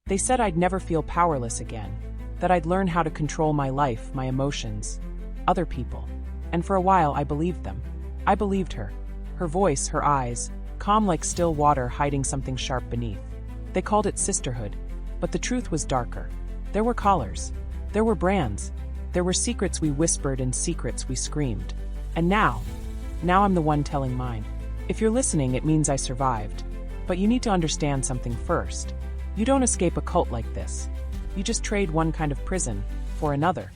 They said I'd never feel powerless again, that I'd learn how to control my life, my emotions, other people. And for a while I believed them. I believed her. Her voice, her eyes, calm like still water hiding something sharp beneath. They called it sisterhood, but the truth was darker. There were collars. There were brands. There were secrets we whispered and secrets we screamed. And now I'm the one telling mine. If you're listening, it means I survived. But you need to understand something first. You don't escape a cult like this. You just trade one kind of prison for another.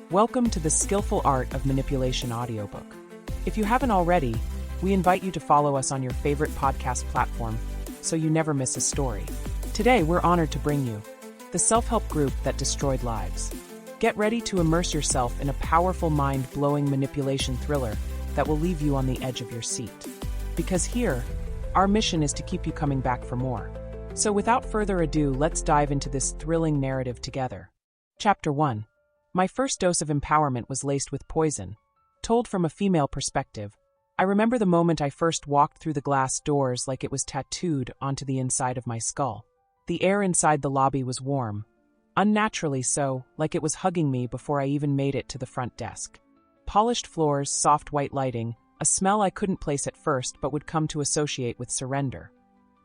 Welcome to the Skillful Art of Manipulation audiobook. If you haven't already, we invite you to follow us on your favorite podcast platform so you never miss a story. Today, we're honored to bring you the self-help group that destroyed lives. Get ready to immerse yourself in a powerful, mind-blowing manipulation thriller that will leave you on the edge of your seat. Because here, our mission is to keep you coming back for more. So without further ado, let's dive into this thrilling narrative together. Chapter 1. My first dose of empowerment was laced with poison. Told from a female perspective, I remember the moment I first walked through the glass doors like it was tattooed onto the inside of my skull. The air inside the lobby was warm, unnaturally so, like it was hugging me before I even made it to the front desk. Polished floors, soft white lighting, a smell I couldn't place at first but would come to associate with surrender.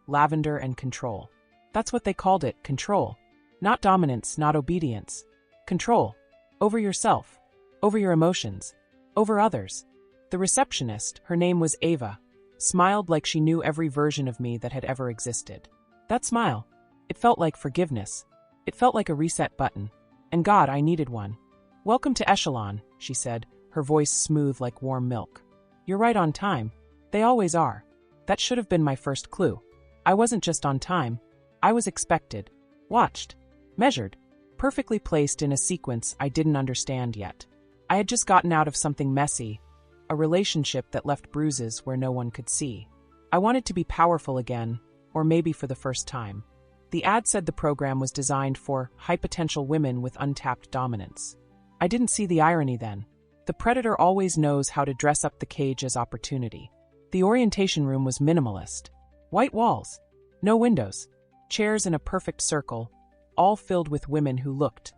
Lavender and control. That's what they called it, control. Not dominance, not obedience. Control. Over yourself. Over your emotions. Over others. The receptionist, her name was Ava, smiled like she knew every version of me that had ever existed. That smile, it felt like forgiveness. It felt like a reset button. And God, I needed one. Welcome to Echelon, she said, her voice smooth like warm milk. You're right on time. They always are. That should have been my first clue. I wasn't just on time. I was expected. Watched. Measured. Perfectly placed in a sequence I didn't understand yet. I had just gotten out of something messy, a relationship that left bruises where no one could see. I wanted to be powerful again, or maybe for the first time. The ad said the program was designed for high-potential women with untapped dominance. I didn't see the irony then. The predator always knows how to dress up the cage as opportunity. The orientation room was minimalist. White walls, no windows, chairs in a perfect circle, all filled with women who looked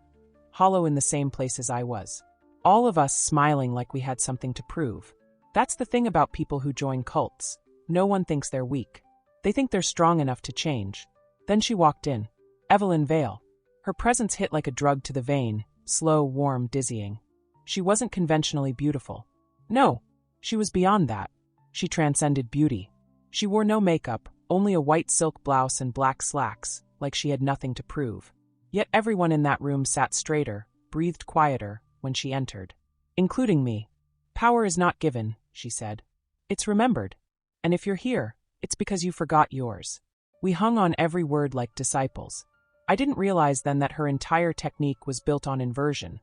hollow in the same places I was. All of us smiling like we had something to prove. That's the thing about people who join cults. No one thinks they're weak. They think they're strong enough to change. Then she walked in. Evelyn Vale. Her presence hit like a drug to the vein, slow, warm, dizzying. She wasn't conventionally beautiful. No, she was beyond that. She transcended beauty. She wore no makeup, only a white silk blouse and black slacks, like she had nothing to prove. Yet everyone in that room sat straighter, breathed quieter, when she entered. Including me. Power is not given, she said. It's remembered. And if you're here, it's because you forgot yours. We hung on every word like disciples. I didn't realize then that her entire technique was built on inversion,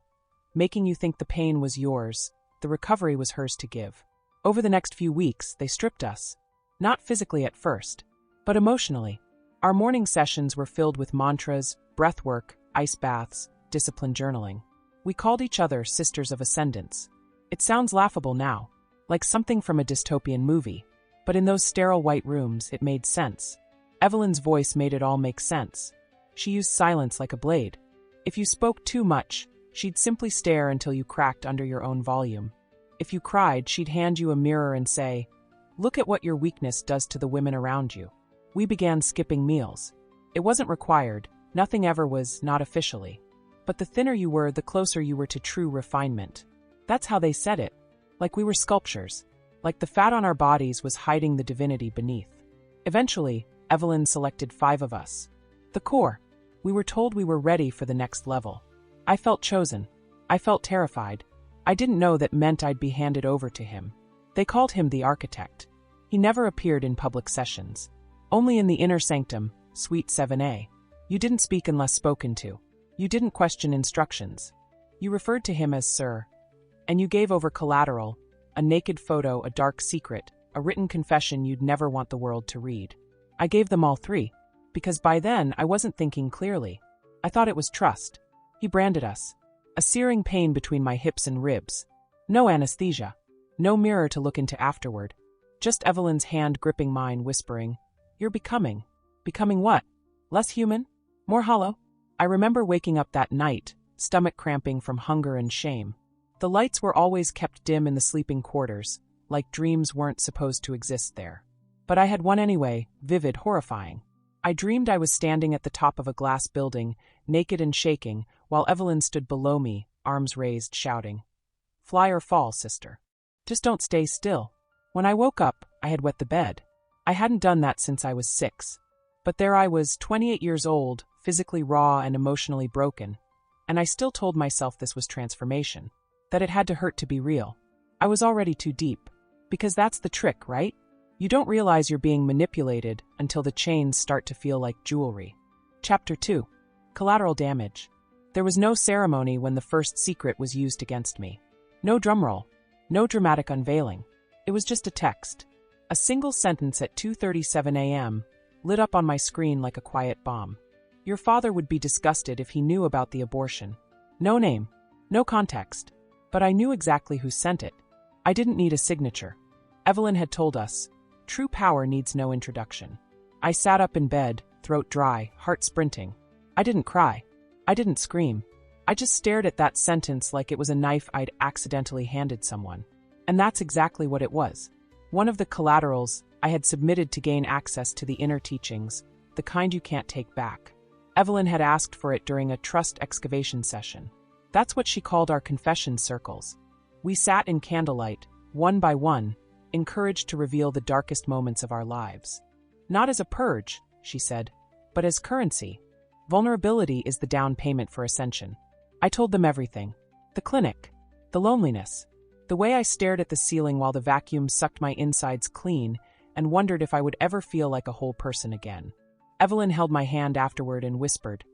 making you think the pain was yours, the recovery was hers to give. Over the next few weeks, they stripped us. Not physically at first, but emotionally. Our morning sessions were filled with mantras, breathwork, ice baths, disciplined journaling. We called each other Sisters of Ascendance. It sounds laughable now, like something from a dystopian movie, but in those sterile white rooms, it made sense. Evelyn's voice made it all make sense. She used silence like a blade. If you spoke too much, she'd simply stare until you cracked under your own volume. If you cried, she'd hand you a mirror and say, "Look at what your weakness does to the women around you." We began skipping meals. It wasn't required, nothing ever was, not officially. But the thinner you were, the closer you were to true refinement. That's how they said it. Like we were sculptures. Like the fat on our bodies was hiding the divinity beneath. Eventually, Evelyn selected 5 of us. The core. We were told we were ready for the next level. I felt chosen. I felt terrified. I didn't know that meant I'd be handed over to him. They called him the architect. He never appeared in public sessions. Only in the inner sanctum, Suite 7A. You didn't speak unless spoken to. You didn't question instructions. You referred to him as Sir. And you gave over collateral, a naked photo, a dark secret, a written confession you'd never want the world to read. I gave them all 3, because by then I wasn't thinking clearly. I thought it was trust. He branded us. A searing pain between my hips and ribs. No anesthesia. No mirror to look into afterward. Just Evelyn's hand gripping mine, whispering, "You're becoming." Becoming what? Less human? More hollow? I remember waking up that night, stomach cramping from hunger and shame. The lights were always kept dim in the sleeping quarters, like dreams weren't supposed to exist there. But I had one anyway, vivid, horrifying. I dreamed I was standing at the top of a glass building, naked and shaking, while Evelyn stood below me, arms raised, shouting, "Fly or fall, sister. Just don't stay still." When I woke up, I had wet the bed. I hadn't done that since I was 6. But there I was, 28 years old, physically raw and emotionally broken. And I still told myself this was transformation, that it had to hurt to be real. I was already too deep. Because that's the trick, right? You don't realize you're being manipulated until the chains start to feel like jewelry. Chapter 2. Collateral damage. There was no ceremony when the first secret was used against me. No drumroll. No dramatic unveiling. It was just a text. A single sentence at 2:37 a.m., lit up on my screen like a quiet bomb. Your father would be disgusted if he knew about the abortion. No name. No context. But I knew exactly who sent it. I didn't need a signature. Evelyn had told us, true power needs no introduction. I sat up in bed, throat dry, heart sprinting. I didn't cry. I didn't scream. I just stared at that sentence like it was a knife I'd accidentally handed someone. And that's exactly what it was. One of the collaterals I had submitted to gain access to the inner teachings, the kind you can't take back. Evelyn had asked for it during a trust excavation session. That's what she called our confession circles. We sat in candlelight, one by one, encouraged to reveal the darkest moments of our lives. Not as a purge, she said, but as currency. Vulnerability is the down payment for ascension. I told them everything. The clinic. The loneliness. The way I stared at the ceiling while the vacuum sucked my insides clean and wondered if I would ever feel like a whole person again. Evelyn held my hand afterward and whispered,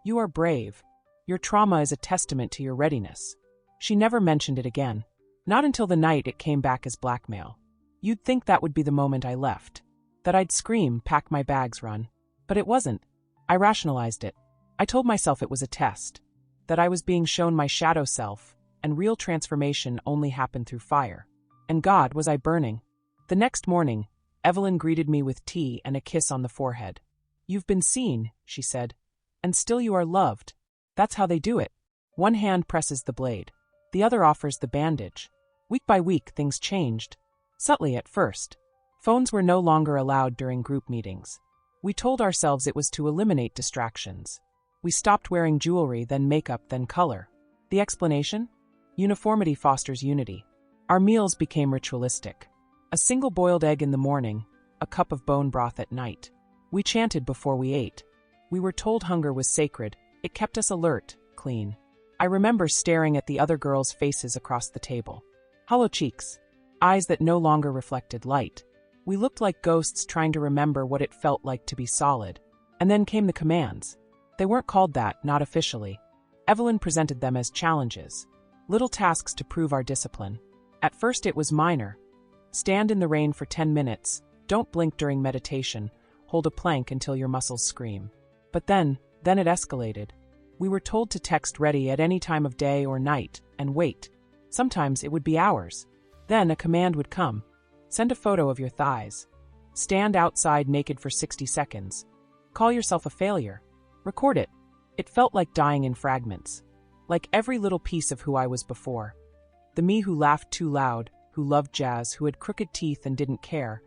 "You are brave. Your trauma is a testament to your readiness." She never mentioned it again. Not until the night it came back as blackmail. You'd think that would be the moment I left. That I'd scream, pack my bags, run. But it wasn't. I rationalized it. I told myself it was a test. That I was being shown my shadow self, and real transformation only happened through fire. And God, was I burning. The next morning, Evelyn greeted me with tea and a kiss on the forehead. "You've been seen," she said. "And still you are loved. That's how they do it." One hand presses the blade. The other offers the bandage. Week by week, things changed. Subtly at first. Phones were no longer allowed during group meetings. We told ourselves it was to eliminate distractions. We stopped wearing jewelry, then makeup, then color. The explanation? Uniformity fosters unity. Our meals became ritualistic. A single boiled egg in the morning, a cup of bone broth at night. We chanted before we ate. We were told hunger was sacred. It kept us alert, clean. I remember staring at the other girls' faces across the table. Hollow cheeks. Eyes that no longer reflected light. We looked like ghosts trying to remember what it felt like to be solid. And then came the commands. They weren't called that, not officially. Evelyn presented them as challenges. Little tasks to prove our discipline. At first it was minor. Stand in the rain for 10 minutes, don't blink during meditation, hold a plank until your muscles scream. But then it escalated. We were told to text ready at any time of day or night, and wait. Sometimes it would be hours. Then a command would come. Send a photo of your thighs. Stand outside naked for 60 seconds. Call yourself a failure. Record it. It felt like dying in fragments. Like every little piece of who I was before. The me who laughed too loud, who loved jazz, who had crooked teeth and didn't care,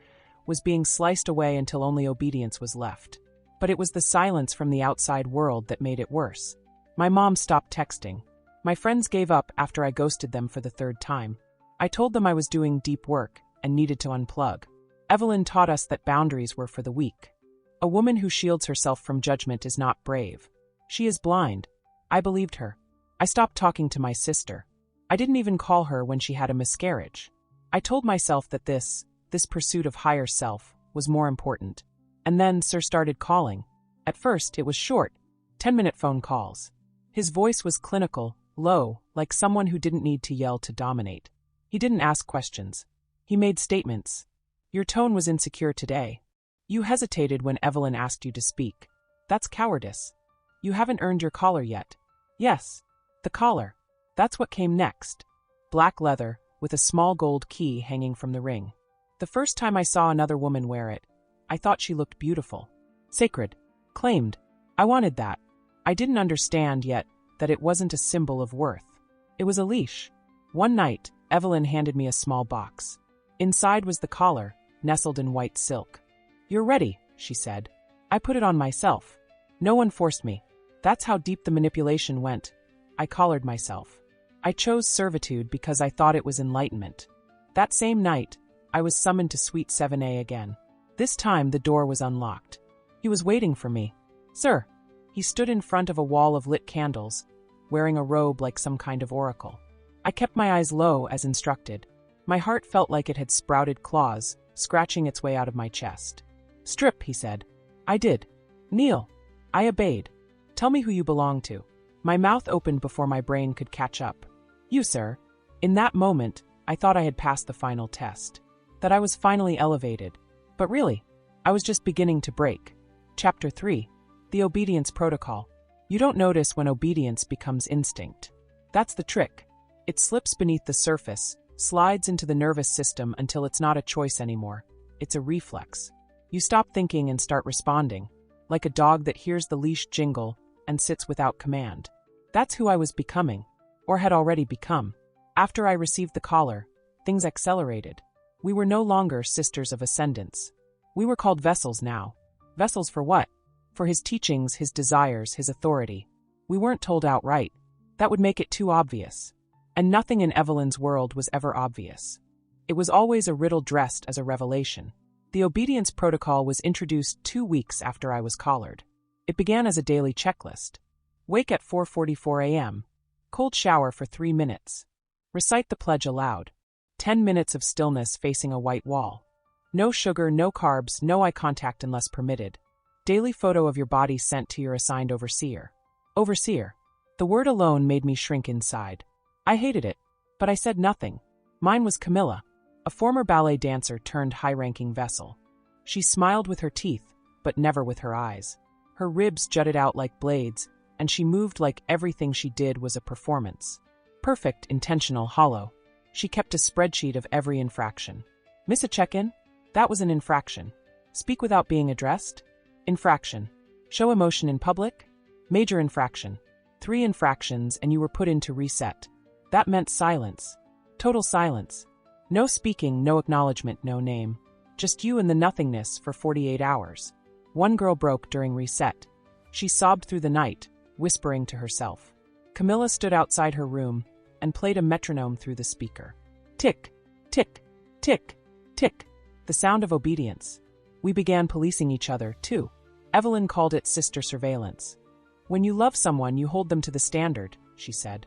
was being sliced away until only obedience was left. But it was the silence from the outside world that made it worse. My mom stopped texting. My friends gave up after I ghosted them for the 3rd time. I told them I was doing deep work and needed to unplug. Evelyn taught us that boundaries were for the weak. A woman who shields herself from judgment is not brave. She is blind. I believed her. I stopped talking to my sister. I didn't even call her when she had a miscarriage. I told myself that this pursuit of higher self, was more important. And then Sir started calling. At first, it was short, 10-minute phone calls. His voice was clinical, low, like someone who didn't need to yell to dominate. He didn't ask questions. He made statements. Your tone was insecure today. You hesitated when Evelyn asked you to speak. That's cowardice. You haven't earned your collar yet. Yes, the collar. That's what came next. Black leather, with a small gold key hanging from the ring. The first time I saw another woman wear it, I thought she looked beautiful. Sacred. Claimed. I wanted that. I didn't understand yet that it wasn't a symbol of worth. It was a leash. One night, Evelyn handed me a small box. Inside was the collar, nestled in white silk. "You're ready," she said. I put it on myself. No one forced me. That's how deep the manipulation went. I collared myself. I chose servitude because I thought it was enlightenment. That same night, I was summoned to Suite 7A again. This time the door was unlocked. He was waiting for me. "Sir." He stood in front of a wall of lit candles, wearing a robe like some kind of oracle. I kept my eyes low as instructed. My heart felt like it had sprouted claws, scratching its way out of my chest. "Strip," he said. I did. "Kneel." I obeyed. "Tell me who you belong to." My mouth opened before my brain could catch up. "You, sir." In that moment, I thought I had passed the final test. That I was finally elevated. But really, I was just beginning to break. Chapter 3. The Obedience Protocol. You don't notice when obedience becomes instinct. That's the trick. It slips beneath the surface, slides into the nervous system until it's not a choice anymore. It's a reflex. You stop thinking and start responding, like a dog that hears the leash jingle and sits without command. That's who I was becoming, or had already become. After I received the collar, things accelerated. We were no longer sisters of ascendance. We were called vessels now. Vessels for what? For his teachings, his desires, his authority. We weren't told outright. That would make it too obvious. And nothing in Evelyn's world was ever obvious. It was always a riddle dressed as a revelation. The obedience protocol was introduced 2 weeks after I was collared. It began as a daily checklist. Wake at 4:44 a.m. Cold shower for 3 minutes. Recite the pledge aloud. 10 minutes of stillness facing a white wall. No sugar, no carbs, no eye contact unless permitted. Daily photo of your body sent to your assigned overseer. Overseer. The word alone made me shrink inside. I hated it, but I said nothing. Mine was Camilla, a former ballet dancer turned high-ranking vessel. She smiled with her teeth, but never with her eyes. Her ribs jutted out like blades, and she moved like everything she did was a performance. Perfect, intentional, hollow. She kept a spreadsheet of every infraction. Miss a check-in? That was an infraction. Speak without being addressed? Infraction. Show emotion in public? Major infraction. 3 infractions and you were put into reset. That meant silence. Total silence. No speaking, no acknowledgement, no name. Just you and the nothingness for 48 hours. One girl broke during reset. She sobbed through the night, whispering to herself. Camilla stood outside her room and played a metronome through the speaker. Tick, tick, tick, tick. The sound of obedience. We began policing each other, too. Evelyn called it sister surveillance. When you love someone, you hold them to the standard, she said.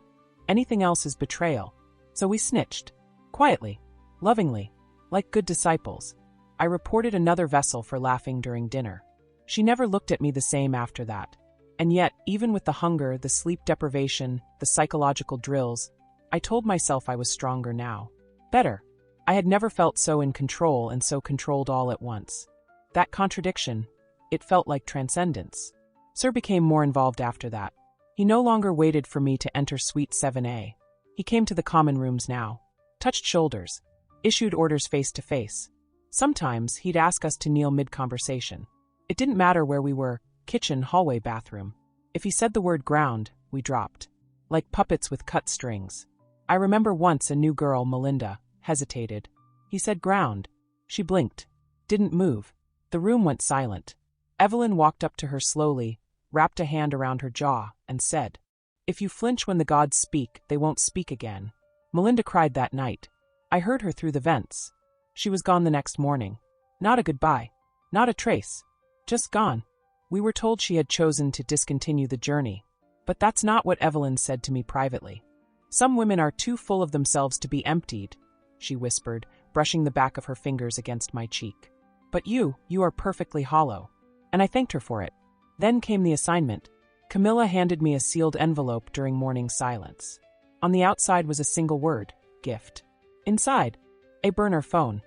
Anything else is betrayal. So we snitched. Quietly. Lovingly. Like good disciples. I reported another vessel for laughing during dinner. She never looked at me the same after that. And yet, even with the hunger, the sleep deprivation, the psychological drills, I told myself I was stronger now. Better. I had never felt so in control and so controlled all at once. That contradiction, it felt like transcendence. Sir became more involved after that. He no longer waited for me to enter Suite 7A. He came to the common rooms now, touched shoulders, issued orders face to face. Sometimes he'd ask us to kneel mid-conversation. It didn't matter where we were, kitchen, hallway, bathroom. If he said the word ground, we dropped. Like puppets with cut strings. I remember once a new girl, Melinda, hesitated. He said ground. She blinked. Didn't move. The room went silent. Evelyn walked up to her slowly, wrapped a hand around her jaw, and said, "If you flinch when the gods speak, they won't speak again." Melinda cried that night. I heard her through the vents. She was gone the next morning. Not a goodbye. Not a trace. Just gone. We were told she had chosen to discontinue the journey. But that's not what Evelyn said to me privately. Some women are too full of themselves to be emptied, she whispered, brushing the back of her fingers against my cheek. But you are perfectly hollow. And I thanked her for it. Then came the assignment. Camilla handed me a sealed envelope during morning silence. On the outside was a single word, gift. Inside, a burner phone.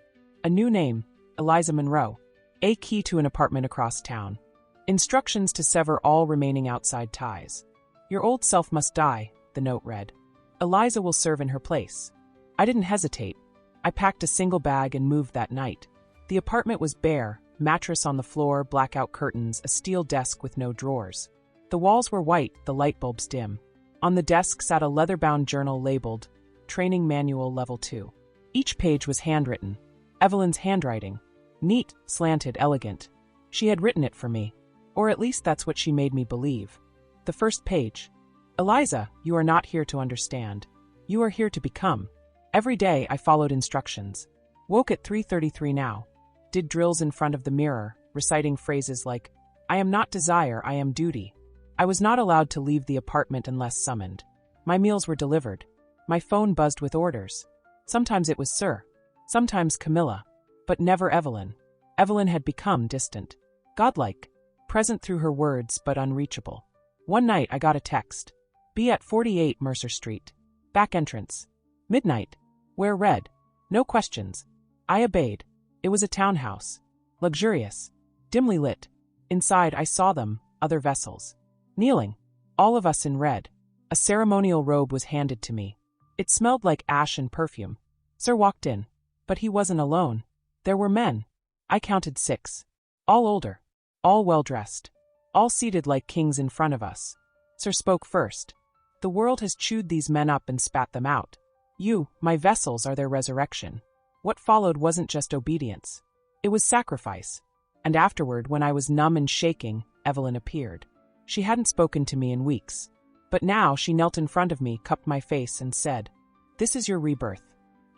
A new name, Eliza Monroe. A key to an apartment across town. Instructions to sever all remaining outside ties. Your old self must die, the note read. Eliza will serve in her place. I didn't hesitate. I packed a single bag and moved that night. The apartment was bare, mattress on the floor, blackout curtains, a steel desk with no drawers. The walls were white, the light bulbs dim. On the desk sat a leather-bound journal labeled Training Manual Level 2. Each page was handwritten. Evelyn's handwriting. Neat, slanted, elegant. She had written it for me. Or at least that's what she made me believe. The first page. Eliza, you are not here to understand. You are here to become. Every day I followed instructions. Woke at 3:33 now. Did drills in front of the mirror, reciting phrases like, I am not desire, I am duty. I was not allowed to leave the apartment unless summoned. My meals were delivered. My phone buzzed with orders. Sometimes it was Sir. Sometimes Camilla. But never Evelyn. Evelyn had become distant. Godlike. Present through her words, but unreachable. One night I got a text. Be at 48 Mercer Street. Back entrance. Midnight. Wear red. No questions. I obeyed. It was a townhouse. Luxurious. Dimly lit. Inside I saw them, other vessels. Kneeling. All of us in red. A ceremonial robe was handed to me. It smelled like ash and perfume. Sir walked in. But he wasn't alone. There were men. I counted 6. All older. All well-dressed. All seated like kings in front of us. Sir spoke first. The world has chewed these men up and spat them out. You, my vessels, are their resurrection. What followed wasn't just obedience. It was sacrifice. And afterward, when I was numb and shaking, Evelyn appeared. She hadn't spoken to me in weeks. But now she knelt in front of me, cupped my face, and said, This is your rebirth.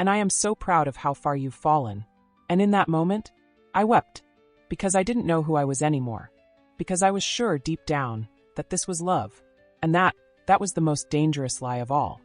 And I am so proud of how far you've fallen. And in that moment, I wept. Because I didn't know who I was anymore. Because I was sure deep down that this was love. And that was the most dangerous lie of all.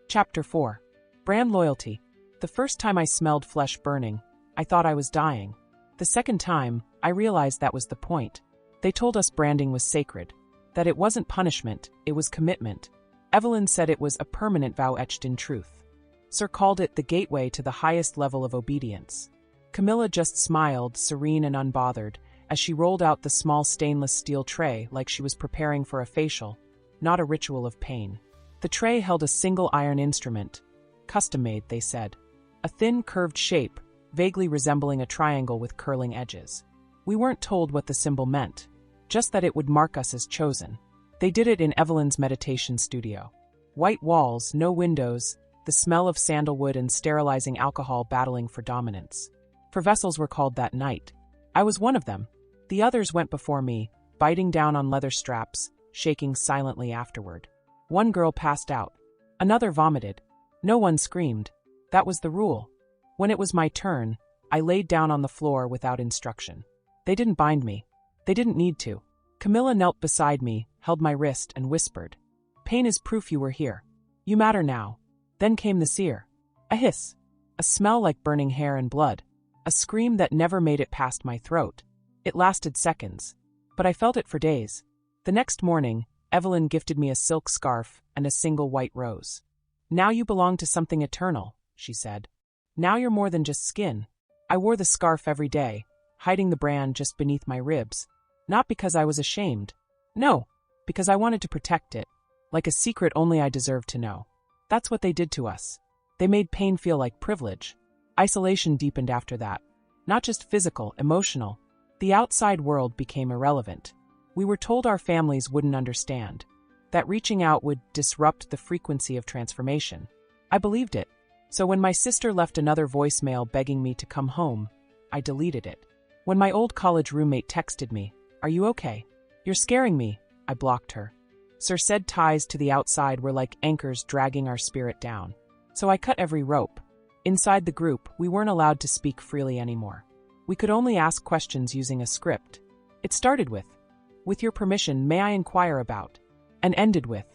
Chapter 4. Brand loyalty. The first time I smelled flesh burning, I thought I was dying. The second time, I realized that was the point. They told us branding was sacred. That it wasn't punishment, it was commitment. Evelyn said it was a permanent vow etched in truth. Sir called it the gateway to the highest level of obedience. Camilla just smiled, serene and unbothered, as she rolled out the small stainless steel tray like she was preparing for a facial, not a ritual of pain. The tray held a single iron instrument. Custom-made, they said. A thin, curved shape, vaguely resembling a triangle with curling edges. We weren't told what the symbol meant. Just that it would mark us as chosen. They did it in Evelyn's meditation studio. White walls, no windows, the smell of sandalwood and sterilizing alcohol battling for dominance. For vessels were called that night. I was one of them. The others went before me, biting down on leather straps, shaking silently afterward. One girl passed out. Another vomited. No one screamed. That was the rule. When it was my turn, I laid down on the floor without instruction. They didn't bind me. They didn't need to. Camilla knelt beside me, held my wrist, and whispered, Pain is proof you were here. You matter now. Then came the sear. A hiss. A smell like burning hair and blood. A scream that never made it past my throat. It lasted seconds. But I felt it for days. The next morning, Evelyn gifted me a silk scarf and a single white rose. Now you belong to something eternal, she said. Now you're more than just skin. I wore the scarf every day, hiding the brand just beneath my ribs. Not because I was ashamed. No, because I wanted to protect it. Like a secret only I deserved to know. That's what they did to us. They made pain feel like privilege. Isolation deepened after that. Not just physical, emotional. The outside world became irrelevant. We were told our families wouldn't understand. That reaching out would disrupt the frequency of transformation. I believed it. So when my sister left another voicemail begging me to come home, I deleted it. When my old college roommate texted me, Are you okay? You're scaring me, I blocked her. Sir said ties to the outside were like anchors dragging our spirit down. So I cut every rope. Inside the group, we weren't allowed to speak freely anymore. We could only ask questions using a script. It started with your permission, may I inquire about? And ended with,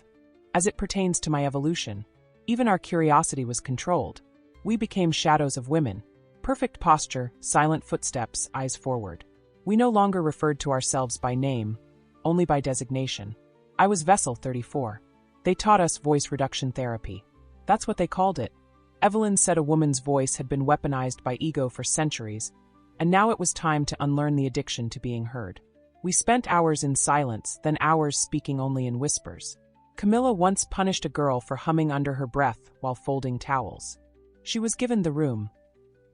as it pertains to my evolution. Even our curiosity was controlled. We became shadows of women. Perfect posture, silent footsteps, eyes forward. We no longer referred to ourselves by name, only by designation. I was Vessel 34. They taught us voice reduction therapy. That's what they called it. Evelyn said a woman's voice had been weaponized by ego for centuries, and now it was time to unlearn the addiction to being heard. We spent hours in silence, then hours speaking only in whispers. Camilla once punished a girl for humming under her breath while folding towels. She was given the room.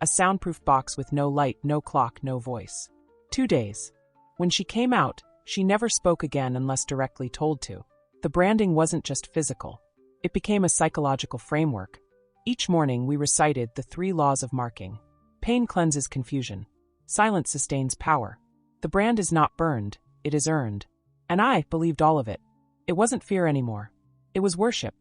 A soundproof box with no light, no clock, no voice. 2 days. When she came out, she never spoke again unless directly told to. The branding wasn't just physical. It became a psychological framework. Each morning we recited the 3 laws of marking. Pain cleanses confusion. Silence sustains power. The brand is not burned, it is earned. And I believed all of it. It wasn't fear anymore. It was worship.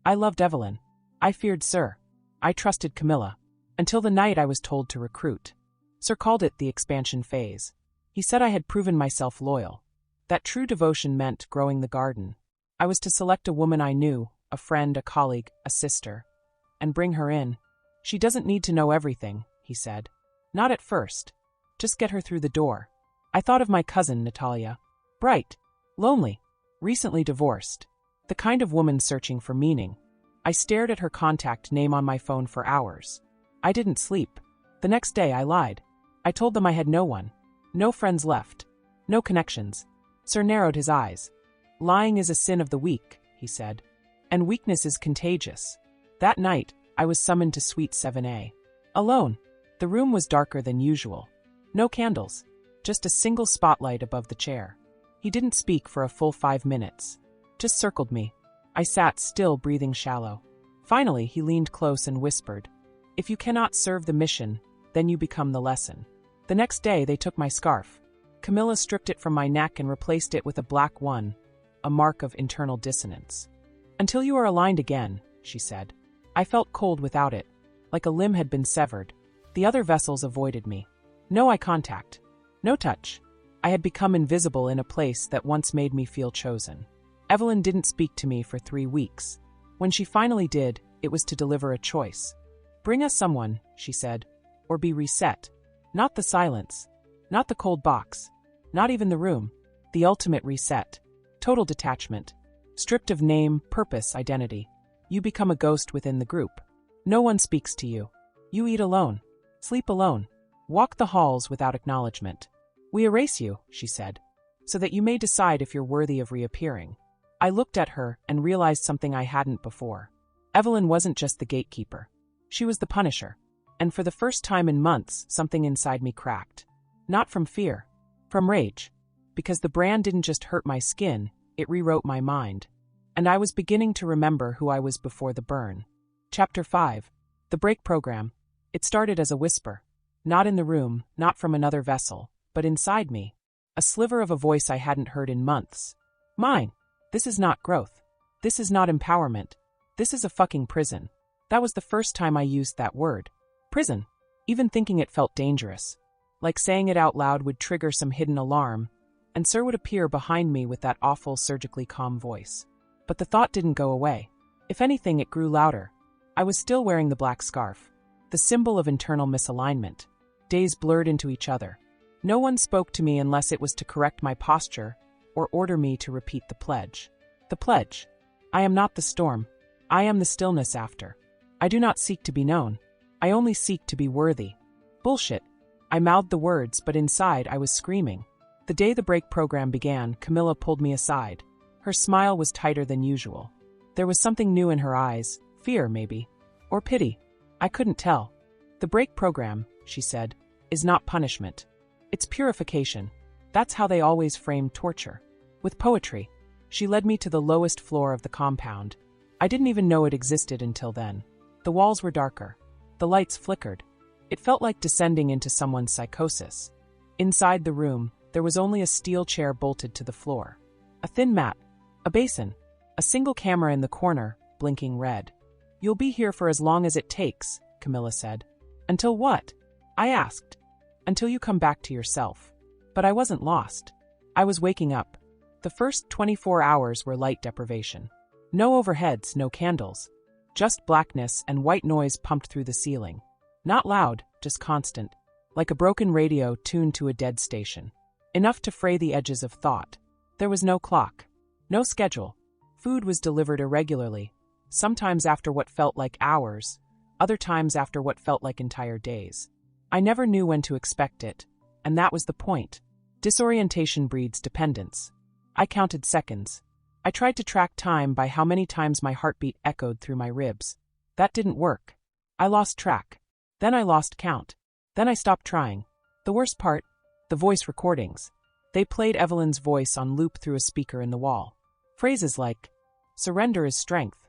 I loved Evelyn. I feared Sir. I trusted Camilla. Until the night I was told to recruit. Sir called it the expansion phase. He said I had proven myself loyal. That true devotion meant growing the garden. I was to select a woman I knew, a friend, a colleague, a sister, and bring her in. She doesn't need to know everything, he said. Not at first. Just get her through the door. I thought of my cousin, Natalia. Bright. Lonely. Recently divorced. The kind of woman searching for meaning. I stared at her contact name on my phone for hours. I didn't sleep. The next day I lied. I told them I had no one. No friends left. No connections. Sir narrowed his eyes. Lying is a sin of the weak, he said. And weakness is contagious. That night, I was summoned to Suite 7A. Alone. The room was darker than usual. No candles. Just a single spotlight above the chair. He didn't speak for a full 5 minutes. Just circled me. I sat still, breathing shallow. Finally, he leaned close and whispered, "If you cannot serve the mission, then you become the lesson." The next day, they took my scarf. Camilla stripped it from my neck and replaced it with a black one, a mark of internal dissonance. "Until you are aligned again," she said. I felt cold without it, like a limb had been severed. The other vessels avoided me. No eye contact. No touch. I had become invisible in a place that once made me feel chosen. Evelyn didn't speak to me for 3 weeks. When she finally did, it was to deliver a choice. "Bring us someone," she said, "or be reset." Not the silence. Not the cold box. Not even the room. The ultimate reset. Total detachment. Stripped of name, purpose, identity. You become a ghost within the group. No one speaks to you. You eat alone. Sleep alone. Walk the halls without acknowledgement. "We erase you," she said, "so that you may decide if you're worthy of reappearing." I looked at her and realized something I hadn't before. Evelyn wasn't just the gatekeeper. She was the punisher. And for the first time in months, something inside me cracked. Not from fear. From rage. Because the brand didn't just hurt my skin, it rewrote my mind. And I was beginning to remember who I was before the burn. Chapter 5. The Break Program. It started as a whisper. Not in the room, not from another vessel, but inside me. A sliver of a voice I hadn't heard in months. Mine. This is not growth. This is not empowerment. This is a fucking prison. That was the first time I used that word. Prison. Even thinking it felt dangerous. Like saying it out loud would trigger some hidden alarm, and Sir would appear behind me with that awful, surgically calm voice. But the thought didn't go away. If anything, it grew louder. I was still wearing the black scarf. The symbol of internal misalignment. Days blurred into each other. No one spoke to me unless it was to correct my posture or order me to repeat the pledge. The pledge. I am not the storm. I am the stillness after. I do not seek to be known. I only seek to be worthy. Bullshit. I mouthed the words, but inside I was screaming. The day the break program began, Camilla pulled me aside. Her smile was tighter than usual. There was something new in her eyes, fear maybe, or pity. I couldn't tell. The break program, she said, is not punishment. It's purification. That's how they always framed torture. With poetry. She led me to the lowest floor of the compound. I didn't even know it existed until then. The walls were darker. The lights flickered. It felt like descending into someone's psychosis. Inside the room, there was only a steel chair bolted to the floor. A thin mat. A basin. A single camera in the corner, blinking red. "You'll be here for as long as it takes," Camilla said. "Until what?" I asked. "Until you come back to yourself." But I wasn't lost. I was waking up. The first 24 hours were light deprivation. No overheads, no candles. Just blackness and white noise pumped through the ceiling. Not loud, just constant. Like a broken radio tuned to a dead station. Enough to fray the edges of thought. There was no clock. No schedule. Food was delivered irregularly. Sometimes after what felt like hours. Other times after what felt like entire days. I never knew when to expect it. And that was the point. Disorientation breeds dependence. I counted seconds. I tried to track time by how many times my heartbeat echoed through my ribs. That didn't work. I lost track. Then I lost count. Then I stopped trying. The worst part, The voice recordings. They played Evelyn's voice on loop through a speaker in the wall. Phrases like, "Surrender is strength.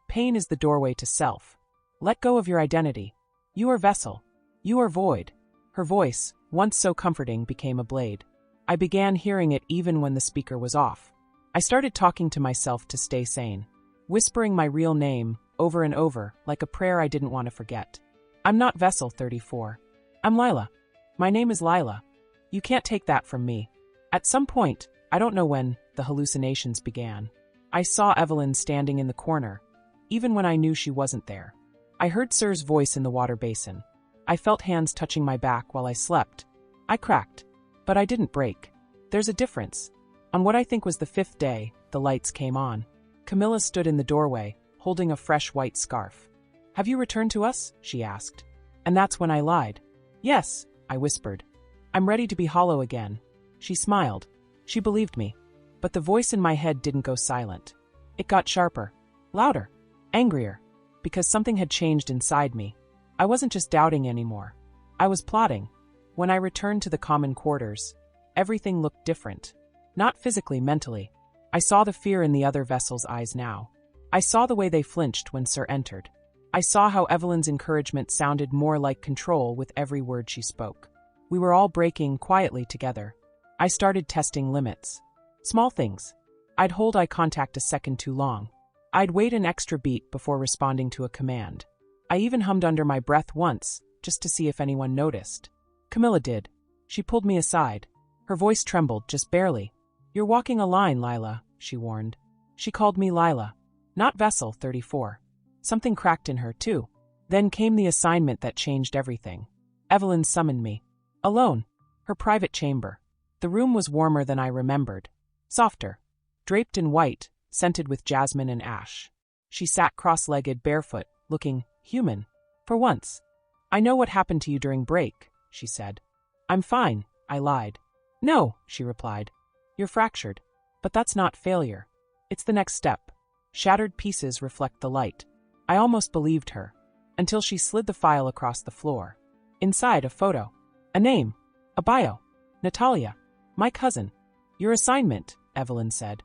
Pain is the doorway to self. Let go of your identity. You are vessel. You are void." Her voice, once so comforting, became a blade. I began hearing it even when the speaker was off. I started talking to myself to stay sane, whispering my real name over and over like a prayer I didn't want to forget. "I'm not Vessel 34. I'm Lila. My name is Lila. You can't take that from me." At some point, I don't know when, the hallucinations began. I saw Evelyn standing in the corner, even when I knew she wasn't there. I heard Sir's voice in the water basin. I felt hands touching my back while I slept. I cracked, but I didn't break. There's a difference. On what I think was the 5th day, the lights came on. Camilla stood in the doorway, holding a fresh white scarf. "Have you returned to us?" she asked. And that's when I lied. "Yes," I whispered. "I'm ready to be hollow again." She smiled. She believed me. But the voice in my head didn't go silent. It got sharper, louder, angrier, because something had changed inside me. I wasn't just doubting anymore. I was plotting. When I returned to the common quarters, everything looked different. Not physically, mentally. I saw the fear in the other vessel's eyes now. I saw the way they flinched when Sir entered. I saw how Evelyn's encouragement sounded more like control with every word she spoke. We were all breaking quietly together. I started testing limits. Small things. I'd hold eye contact a second too long. I'd wait an extra beat before responding to a command. I even hummed under my breath once, just to see if anyone noticed. Camilla did. She pulled me aside. Her voice trembled, just barely. "You're walking a line, Lila," she warned. She called me Lila, not Vessel 34. Something cracked in her, too. Then came the assignment that changed everything. Evelyn summoned me. Alone. Her private chamber. The room was warmer than I remembered. Softer. Draped in white, scented with jasmine and ash. She sat cross-legged, barefoot, looking human. For once. "I know what happened to you during break," she said. "I'm fine," I lied. "No," she replied. "You're fractured. But that's not failure. It's the next step. Shattered pieces reflect the light." I almost believed her, until she slid the file across the floor. Inside, a photo. A name. A bio. "Natalia. My cousin." "Your assignment," Evelyn said.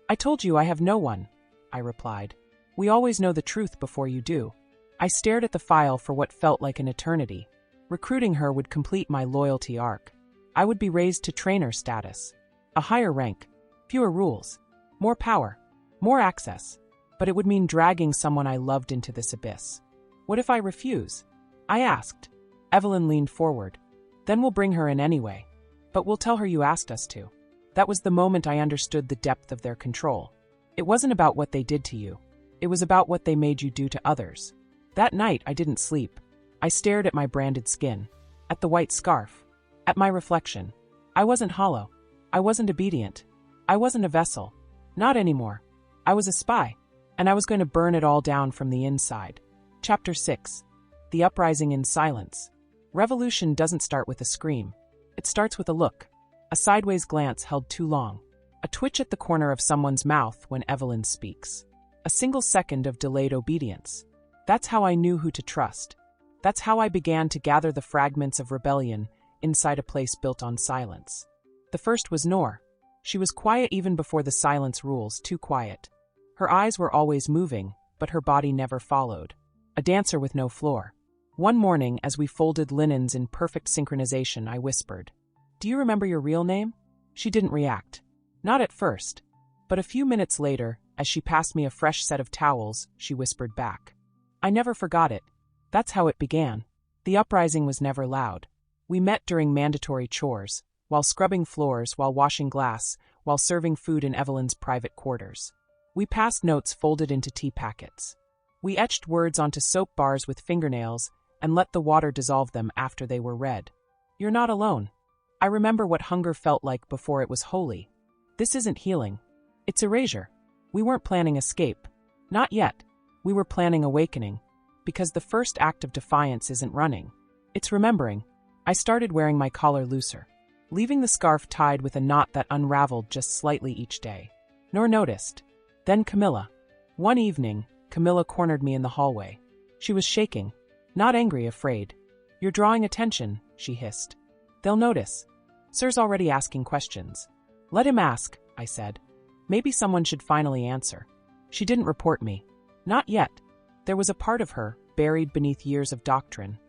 "I told you I have no one," I replied. "We always know the truth before you do." I stared at the file for what felt like an eternity. Recruiting her would complete my loyalty arc. I would be raised to trainer status. A higher rank. Fewer rules. More power. More access. But it would mean dragging someone I loved into this abyss. "What if I refuse?" I asked. Evelyn leaned forward. "Then we'll bring her in anyway. But we'll tell her you asked us to." That was the moment I understood the depth of their control. It wasn't about what they did to you. It was about what they made you do to others. That night, I didn't sleep. I stared at my branded skin. At the white scarf. At my reflection. I wasn't hollow. I wasn't obedient. I wasn't a vessel. Not anymore. I was a spy. And I was going to burn it all down from the inside. Chapter 6. The Uprising in Silence. Revolution doesn't start with a scream. It starts with a look. A sideways glance held too long. A twitch at the corner of someone's mouth when Evelyn speaks. A single second of delayed obedience. That's how I knew who to trust. That's how I began to gather the fragments of rebellion inside a place built on silence. The first was Noor. She was quiet even before the silence rules, too quiet. Her eyes were always moving, but her body never followed. A dancer with no floor. One morning, as we folded linens in perfect synchronization, I whispered, "Do you remember your real name?" She didn't react. Not at first. But a few minutes later, as she passed me a fresh set of towels, she whispered back. I never forgot it. That's how it began. The uprising was never loud. We met during mandatory chores, while scrubbing floors, while washing glass, while serving food in Evelyn's private quarters. We passed notes folded into tea packets. We etched words onto soap bars with fingernails and let the water dissolve them after they were read. You're not alone. I remember what hunger felt like before it was holy. This isn't healing. It's erasure. We weren't planning escape. Not yet. We were planning awakening. Because the first act of defiance isn't running. It's remembering. I started wearing my collar looser, leaving the scarf tied with a knot that unraveled just slightly each day. Nor noticed. Then Camilla. One evening, Camilla cornered me in the hallway. She was shaking. Not angry, afraid. You're drawing attention, she hissed. They'll notice. Sir's already asking questions. Let him ask, I said. Maybe someone should finally answer. She didn't report me. Not yet. There was a part of her, buried beneath years of doctrine,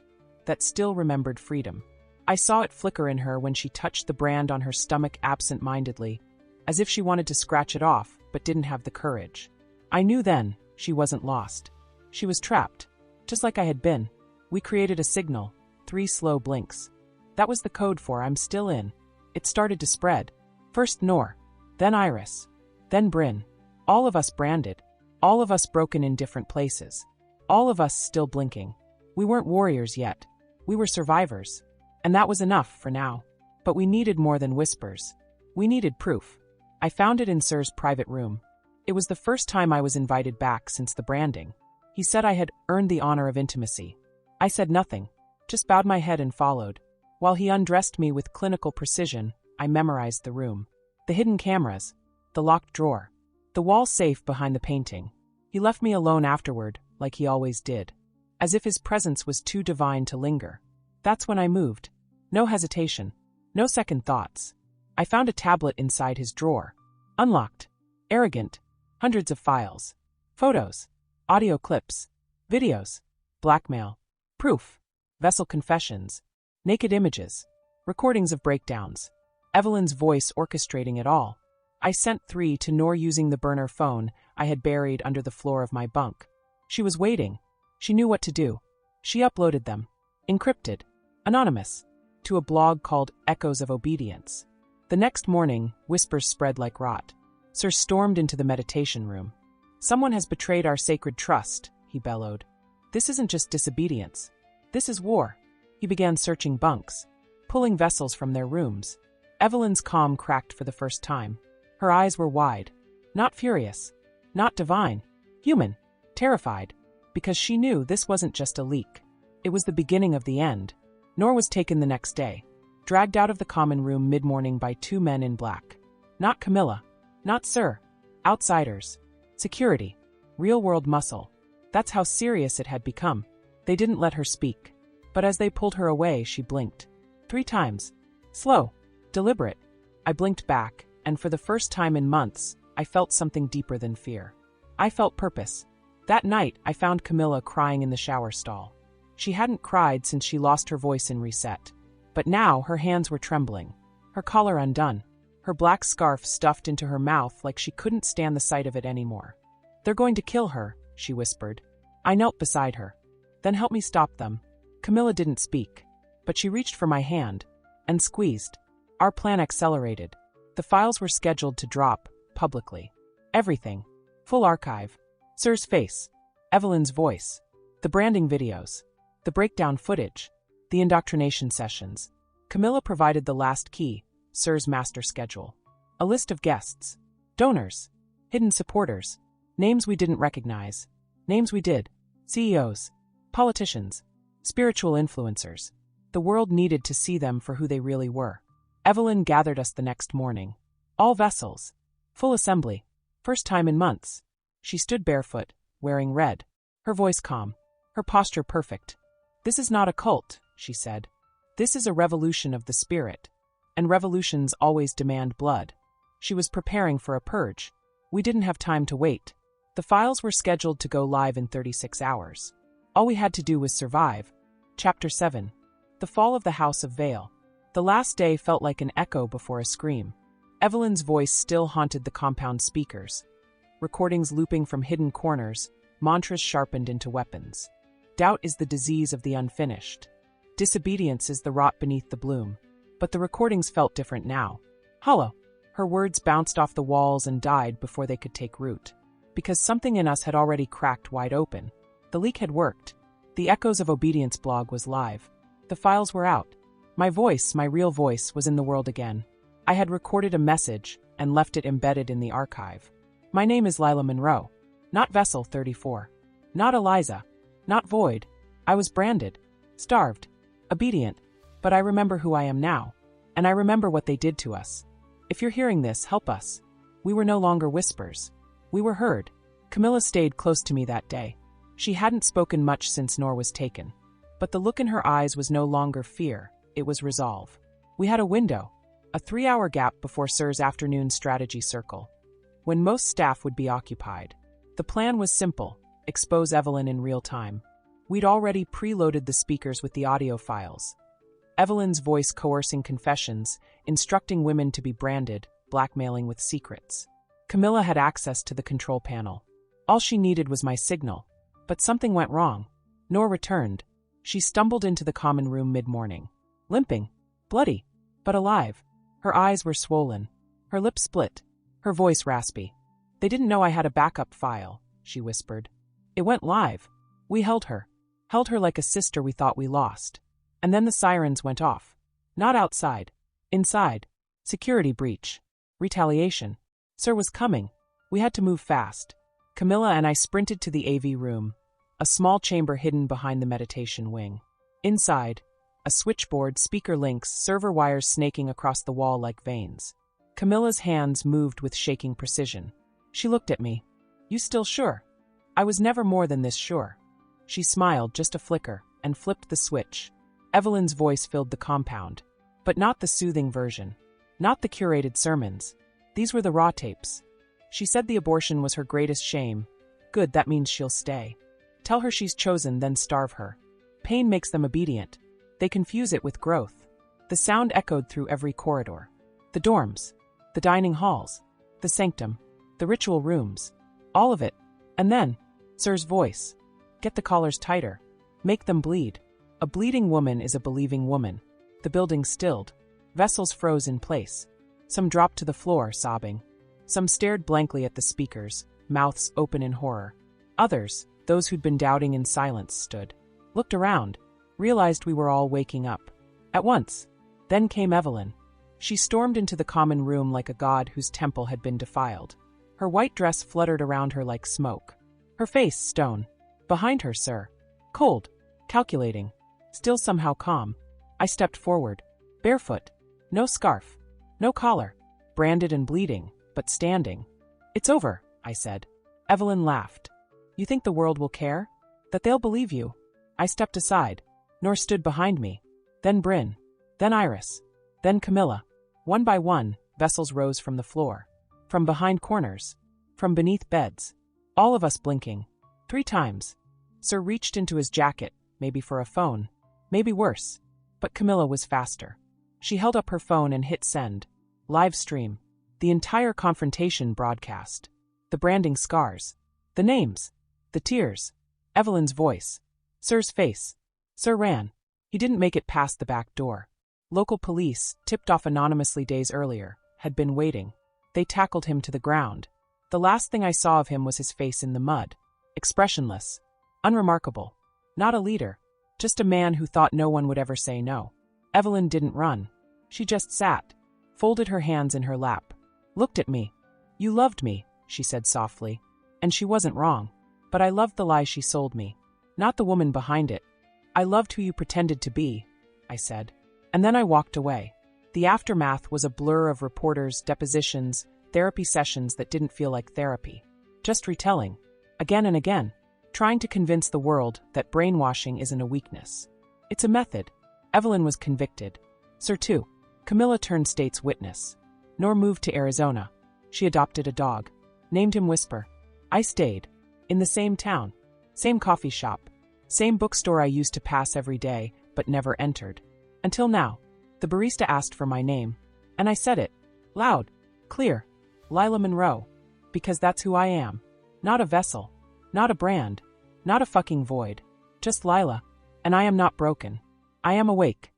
that still remembered freedom. I saw it flicker in her when she touched the brand on her stomach absent-mindedly, as if she wanted to scratch it off but didn't have the courage. I knew then she wasn't lost. She was trapped, just like I had been. We created a signal, 3 slow blinks. That was the code for "I'm still in." It started to spread. First Nor, then Iris, then Bryn. All of us branded, all of us broken in different places, all of us still blinking. We weren't warriors yet. We were survivors. And that was enough for now. But we needed more than whispers. We needed proof. I found it in Sir's private room. It was the first time I was invited back since the branding. He said I had earned the honor of intimacy. I said nothing, just bowed my head and followed. While he undressed me with clinical precision, I memorized the room. The hidden cameras, the locked drawer, the wall safe behind the painting. He left me alone afterward, like he always did, as if his presence was too divine to linger. That's when I moved. No hesitation, no second thoughts. I found a tablet inside his drawer. Unlocked. Arrogant. Hundreds of files. Photos. Audio clips. Videos. Blackmail. Proof. Vessel confessions. Naked images. Recordings of breakdowns. Evelyn's voice orchestrating it all. I sent 3 to Nor using the burner phone I had buried under the floor of my bunk. She was waiting. She knew what to do. She uploaded them. Encrypted. Anonymous. To a blog called Echoes of Obedience. The next morning, whispers spread like rot. Sir stormed into the meditation room. Someone has betrayed our sacred trust, he bellowed. This isn't just disobedience. This is war. He began searching bunks, pulling vessels from their rooms. Evelyn's calm cracked for the first time. Her eyes were wide. Not furious. Not divine. Human. Terrified. Because she knew this wasn't just a leak. It was the beginning of the end. Nor was taken the next day, dragged out of the common room mid-morning by 2 men in black. Not Camilla. Not Sir. Outsiders. Security. Real-world muscle. That's how serious it had become. They didn't let her speak. But as they pulled her away, she blinked. 3 times. Slow. Deliberate. I blinked back, and for the first time in months, I felt something deeper than fear. I felt purpose. That night, I found Camilla crying in the shower stall. She hadn't cried since she lost her voice in Reset. But now her hands were trembling, her collar undone, her black scarf stuffed into her mouth like she couldn't stand the sight of it anymore. They're going to kill her, she whispered. I knelt beside her. Then help me stop them. Camilla didn't speak, but she reached for my hand and squeezed. Our plan accelerated. The files were scheduled to drop, publicly. Everything. Full archive. Sir's face. Evelyn's voice. The branding videos. The breakdown footage. The indoctrination sessions. Camilla provided the last key, Sir's master schedule. A list of guests. Donors. Hidden supporters. Names we didn't recognize. Names we did. CEOs. Politicians. Spiritual influencers. The world needed to see them for who they really were. Evelyn gathered us the next morning. All vessels. Full assembly. First time in months. She stood barefoot, wearing red. Her voice calm. Her posture perfect. This is not a cult, she said. This is a revolution of the spirit. And revolutions always demand blood. She was preparing for a purge. We didn't have time to wait. The files were scheduled to go live in 36 hours. All we had to do was survive. Chapter 7. The Fall of the House of Vale. The last day felt like an echo before a scream. Evelyn's voice still haunted the compound speakers. Recordings looping from hidden corners, mantras sharpened into weapons. Doubt is the disease of the unfinished. Disobedience is the rot beneath the bloom. But the recordings felt different now. Hollow. Her words bounced off the walls and died before they could take root. Because something in us had already cracked wide open. The leak had worked. The Echoes of Obedience blog was live. The files were out. My voice, my real voice, was in the world again. I had recorded a message and left it embedded in the archive. My name is Lila Monroe. Not Vessel 34. Not Eliza. Not Void. I was branded. Starved. Obedient. But I remember who I am now. And I remember what they did to us. If you're hearing this, help us. We were no longer whispers. We were heard. Camilla stayed close to me that day. She hadn't spoken much since Nor was taken. But the look in her eyes was no longer fear, it was resolve. We had a window. A 3-hour gap before Sir's afternoon strategy circle, when most staff would be occupied. The plan was simple: expose Evelyn in real time. We'd already preloaded the speakers with the audio files. Evelyn's voice coercing confessions, instructing women to be branded, blackmailing with secrets. Camilla had access to the control panel. All she needed was my signal. But something went wrong. Nor returned. She stumbled into the common room mid-morning. Limping. Bloody. But alive. Her eyes were swollen. Her lips split. Her voice raspy. "They didn't know I had a backup file," she whispered. "It went live. We held her. Held her like a sister we thought we lost. And then the sirens went off. Not outside. Inside. Security breach. Retaliation. Sir was coming. We had to move fast." Camilla and I sprinted to the AV room, a small chamber hidden behind the meditation wing. Inside, a switchboard, speaker links, server wires snaking across the wall like veins. Camilla's hands moved with shaking precision. She looked at me. "You still sure?" "I was never more than this sure." She smiled, just a flicker, and flipped the switch. Evelyn's voice filled the compound. But not the soothing version. Not the curated sermons. These were the raw tapes. She said the abortion was her greatest shame. Good, that means she'll stay. Tell her she's chosen, then starve her. Pain makes them obedient. They confuse it with growth. The sound echoed through every corridor. The dorms. The dining halls. The sanctum. The ritual rooms. All of it. And then, Sir's voice. "Get the collars tighter. Make them bleed." A bleeding woman is a believing woman. The building stilled. Vessels froze in place. Some dropped to the floor, sobbing. Some stared blankly at the speakers, mouths open in horror. Others, those who'd been doubting in silence, stood. Looked around. Realized we were all waking up. At once. Then came Evelyn. She stormed into the common room like a god whose temple had been defiled. Her white dress fluttered around her like smoke. Her face stone. Behind her, Sir. Cold. Calculating. Still somehow calm. I stepped forward. Barefoot. No scarf. No collar. Branded and bleeding, but standing. "It's over," I said. Evelyn laughed. "You think the world will care? That they'll believe you?" I stepped aside. Nor stood behind me. Then Bryn. Then Iris. Then Camilla. One by one, vessels rose from the floor. From behind corners. From beneath beds. All of us blinking. 3 times. Sir reached into his jacket, maybe for a phone. Maybe worse. But Camilla was faster. She held up her phone and hit send. Live stream. The entire confrontation broadcast. The branding scars. The names. The tears. Evelyn's voice. Sir's face. Sir ran. He didn't make it past the back door. Local police, tipped off anonymously days earlier, had been waiting. They tackled him to the ground. The last thing I saw of him was his face in the mud. Expressionless. Unremarkable. Not a leader. Just a man who thought no one would ever say no. Evelyn didn't run. She just sat. Folded her hands in her lap. Looked at me. "You loved me," she said softly. And she wasn't wrong. But I loved the lie she sold me. Not the woman behind it. "I loved who you pretended to be," I said. And then I walked away. The aftermath was a blur of reporters, depositions, therapy sessions that didn't feel like therapy. Just retelling. Again and again. Trying to convince the world that brainwashing isn't a weakness. It's a method. Evelyn was convicted. Sir too. Camilla turned state's witness. Nor moved to Arizona. She adopted a dog. Named him Whisper. I stayed. In the same town. Same coffee shop. Same bookstore I used to pass every day, but never entered. Until now. The barista asked for my name. And I said it. Loud. Clear. Lila Monroe. Because that's who I am. Not a vessel. Not a brand. Not a fucking void. Just Lila. And I am not broken. I am awake.